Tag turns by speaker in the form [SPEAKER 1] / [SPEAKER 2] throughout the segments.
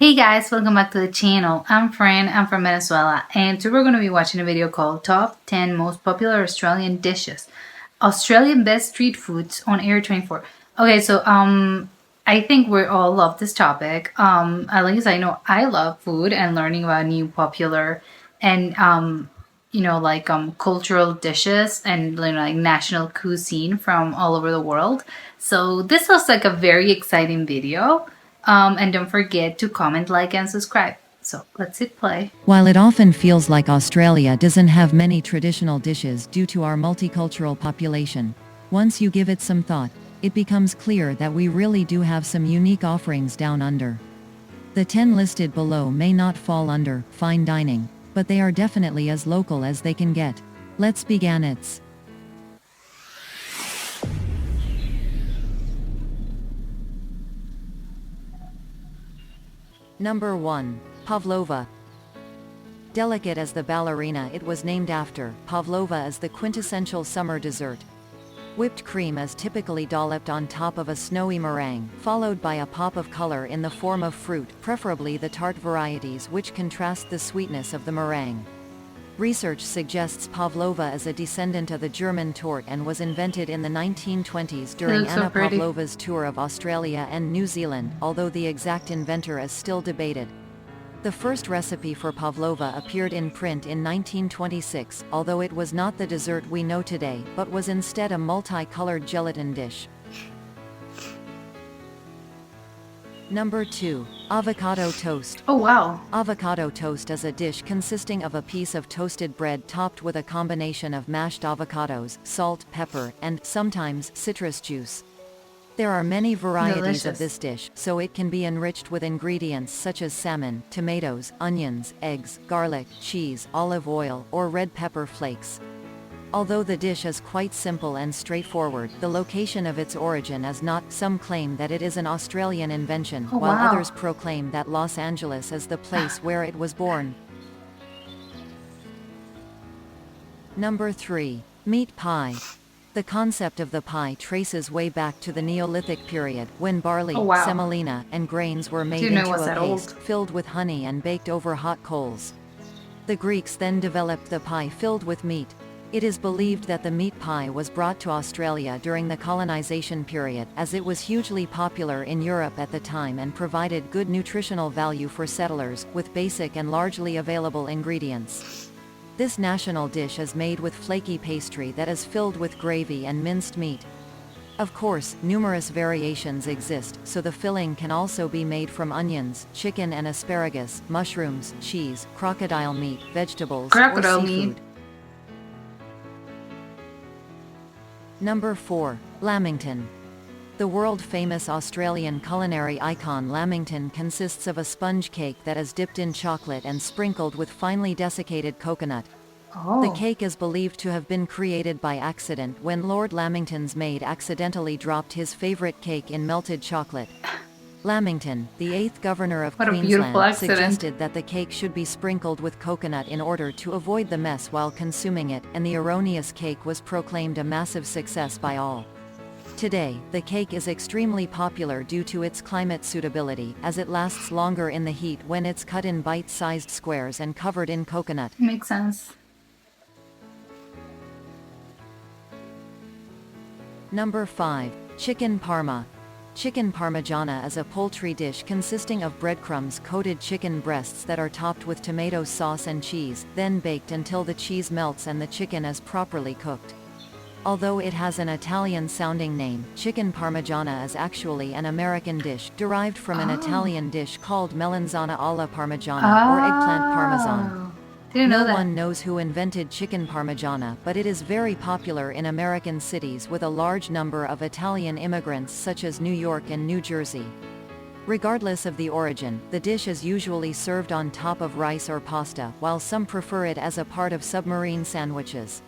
[SPEAKER 1] Hey guys, welcome back to the channel. I'm Fran, I'm from Venezuela, and today we're going to be watching a video called Top 10 Most Popular Australian Dishes. Australian Best Street Foods on Air 24. Okay, so I think we all love this topic. At least I know I love food and learning about new popular and cultural dishes and like national cuisine from all over the world. So this was like a very exciting video. And don't forget to comment, like, and subscribe. So let's hit play.
[SPEAKER 2] While it often feels like Australia doesn't have many traditional dishes due to our multicultural population, once you give it some thought, it becomes clear that we really do have some unique offerings down under. The 10 listed below may not fall under fine dining, but they are definitely as local as they can get. Let's begin it. Number 1. Pavlova. Delicate as the ballerina it was named after, pavlova is the quintessential summer dessert. Whipped cream is typically dolloped on top of a snowy meringue, followed by a pop of color in the form of fruit, preferably the tart varieties which contrast the sweetness of the meringue. Research suggests pavlova is a descendant of the German torte and was invented in the 1920s during Anna Pavlova's tour of Australia and New Zealand, although the exact inventor is still debated. The first recipe for pavlova appeared in print in 1926, although it was not the dessert we know today, but was instead a multi-colored gelatin dish. Number 2. Avocado toast.
[SPEAKER 1] Oh wow.
[SPEAKER 2] Avocado toast is a dish consisting of a piece of toasted bread topped with a combination of mashed avocados, salt, pepper, and, sometimes, citrus juice. There are many varieties of this dish, so it can be enriched with ingredients such as salmon, tomatoes, onions, eggs, garlic, cheese, olive oil, or red pepper flakes. Although the dish is quite simple and straightforward, the location of its origin is not. Some claim that it is an Australian invention, while others proclaim that Los Angeles is the place where it was born. Number 3. Meat pie. The concept of the pie traces way back to the Neolithic period, when barley, semolina, and grains were made into a paste, filled with honey and baked over hot coals. The Greeks then developed the pie filled with meat. It is believed that the meat pie was brought to Australia during the colonization period, as it was hugely popular in Europe at the time and provided good nutritional value for settlers, with basic and largely available ingredients. This national dish is made with flaky pastry that is filled with gravy and minced meat. Of course, numerous variations exist, so the filling can also be made from onions, chicken and asparagus, mushrooms, cheese, crocodile meat, vegetables, or seafood. Number 4. Lamington. The world-famous Australian culinary icon lamington consists of a sponge cake that is dipped in chocolate and sprinkled with finely desiccated coconut. The cake is believed to have been created by accident when Lord Lamington's maid accidentally dropped his favorite cake in melted chocolate. Lamington, the 8th governor of Queensland, suggested that the cake should be sprinkled with coconut in order to avoid the mess while consuming it, and the erroneous cake was proclaimed a massive success by all. Today, the cake is extremely popular due to its climate suitability, as it lasts longer in the heat when it's cut in bite-sized squares and covered in coconut.
[SPEAKER 1] Makes sense.
[SPEAKER 2] Number 5. Chicken parma. Chicken parmigiana is a poultry dish consisting of breadcrumbs-coated chicken breasts that are topped with tomato sauce and cheese, then baked until the cheese melts and the chicken is properly cooked. Although it has an Italian-sounding name, chicken parmigiana is actually an American dish, derived from an Italian dish called melanzana alla parmigiana, or eggplant parmesan. No one knows who invented chicken parmigiana, but it is very popular in American cities with a large number of Italian immigrants such as New York and New Jersey. Regardless of the origin, the dish is usually served on top of rice or pasta, while some prefer it as a part of submarine sandwiches.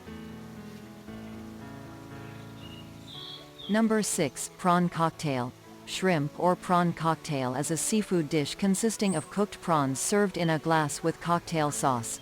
[SPEAKER 2] Number 6. Prawn cocktail. Shrimp or prawn cocktail is a seafood dish consisting of cooked prawns served in a glass with cocktail sauce.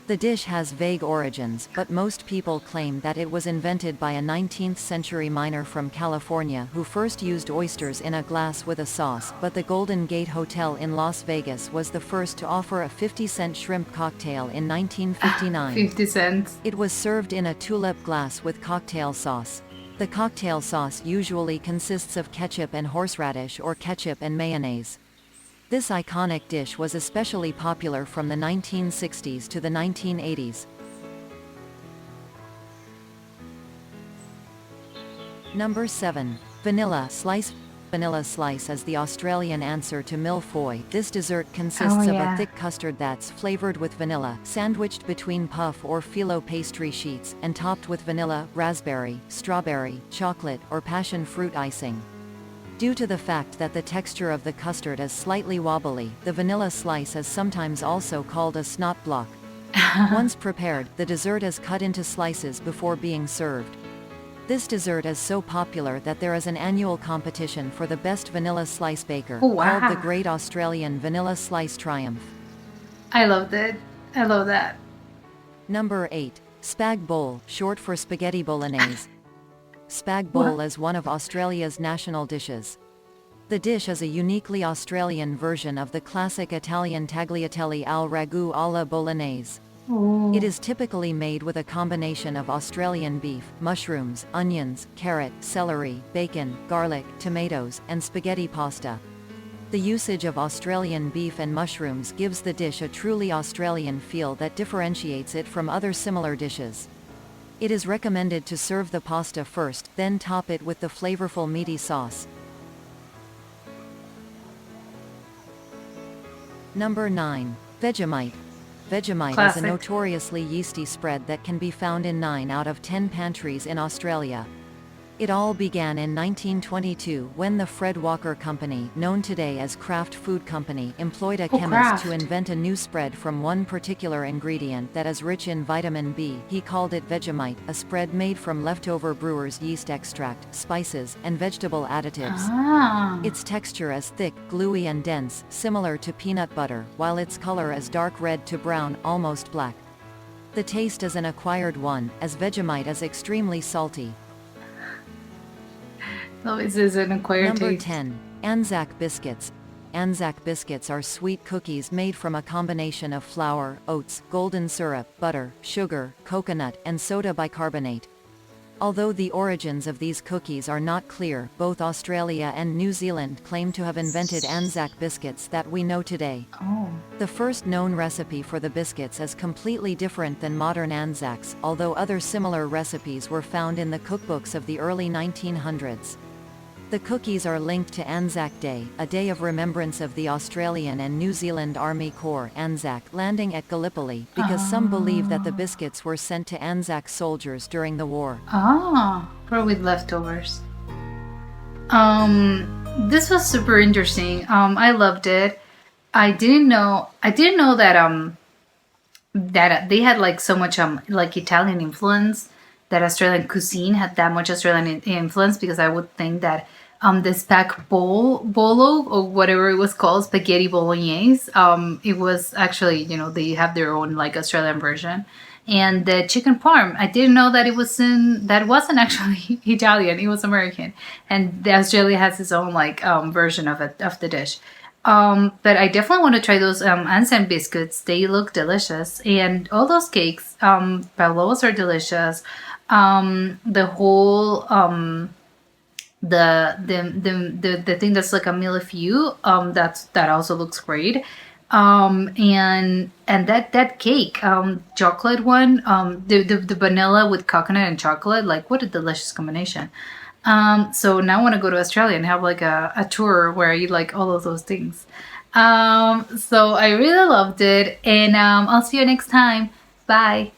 [SPEAKER 2] The dish has vague origins, but most people claim that it was invented by a 19th-century miner from California who first used oysters in a glass with a sauce, but the Golden Gate Hotel in Las Vegas was the first to offer a 50-cent shrimp cocktail in 1959.
[SPEAKER 1] 50 cents.
[SPEAKER 2] It was served in a tulip glass with cocktail sauce. The cocktail sauce usually consists of ketchup and horseradish or ketchup and mayonnaise. This iconic dish was especially popular from the 1960s to the 1980s. Number 7. Vanilla Slice. Vanilla slice is the Australian answer to mille-feuille. This dessert consists of a thick custard that's flavored with vanilla, sandwiched between puff or phyllo pastry sheets, and topped with vanilla, raspberry, strawberry, chocolate, or passion fruit icing. Due to the fact that the texture of the custard is slightly wobbly, the vanilla slice is sometimes also called a snot block. Once prepared, the dessert is cut into slices before being served. This dessert is so popular that there is an annual competition for the best vanilla slice baker, called the Great Australian Vanilla Slice Triumph.
[SPEAKER 1] I loved it. I love that.
[SPEAKER 2] Number 8. Spag bowl, short for spaghetti bolognese. Spag bowl is one of Australia's national dishes. The dish is a uniquely Australian version of the classic Italian tagliatelle al ragù alla bolognese.
[SPEAKER 1] Ooh.
[SPEAKER 2] It is typically made with a combination of Australian beef, mushrooms, onions, carrot, celery, bacon, garlic, tomatoes, and spaghetti pasta. The usage of Australian beef and mushrooms gives the dish a truly Australian feel that differentiates it from other similar dishes. It is recommended to serve the pasta first, then top it with the flavorful meaty sauce. Number 9. Vegemite. Vegemite
[SPEAKER 1] Classic.
[SPEAKER 2] is a notoriously yeasty spread that can be found in 9 out of 10 pantries in Australia. It all began in 1922 when the Fred Walker Company, known today as Kraft Food Company, employed a chemist to invent a new spread from one particular ingredient that is rich in vitamin B. He called it Vegemite, a spread made from leftover brewer's yeast extract, spices, and vegetable additives. Its texture is thick, gluey and dense, similar to peanut butter, while its color is dark red to brown, almost black. The taste is an acquired one, as Vegemite is extremely salty.
[SPEAKER 1] No, this is an acquired
[SPEAKER 2] Number
[SPEAKER 1] taste.
[SPEAKER 2] 10. Anzac biscuits. Anzac biscuits are sweet cookies made from a combination of flour, oats, golden syrup, butter, sugar, coconut, and soda bicarbonate. Although the origins of these cookies are not clear, both Australia and New Zealand claim to have invented Anzac biscuits that we know today.
[SPEAKER 1] Oh.
[SPEAKER 2] The first known recipe for the biscuits is completely different than modern Anzacs, although other similar recipes were found in the cookbooks of the early 1900s. The cookies are linked to Anzac Day, a day of remembrance of the Australian and New Zealand Army Corps Anzac landing at Gallipoli, because some believe that the biscuits were sent to Anzac soldiers during the war.
[SPEAKER 1] Or with leftovers. This was super interesting. I loved it. I didn't know that that they had like so much like Italian influence, that Australian cuisine had that much Australian influence, because I would think that the spag bolo, or whatever it was called, spaghetti bolognese, it was actually, they have their own like Australian version. And the chicken parm, I didn't know that that wasn't actually Italian, it was American. And Australia has its own like version of the dish. But I definitely want to try those Anzac biscuits. They look delicious, and all those cakes, pavlovas are delicious. The whole the thing that's like a millefeuille, that also looks great. And that cake, chocolate one, the vanilla with coconut and chocolate, like what a delicious combination. So now I want to go to Australia and have like a tour where I eat like all of those things. So I really loved it, and I'll see you next time. Bye.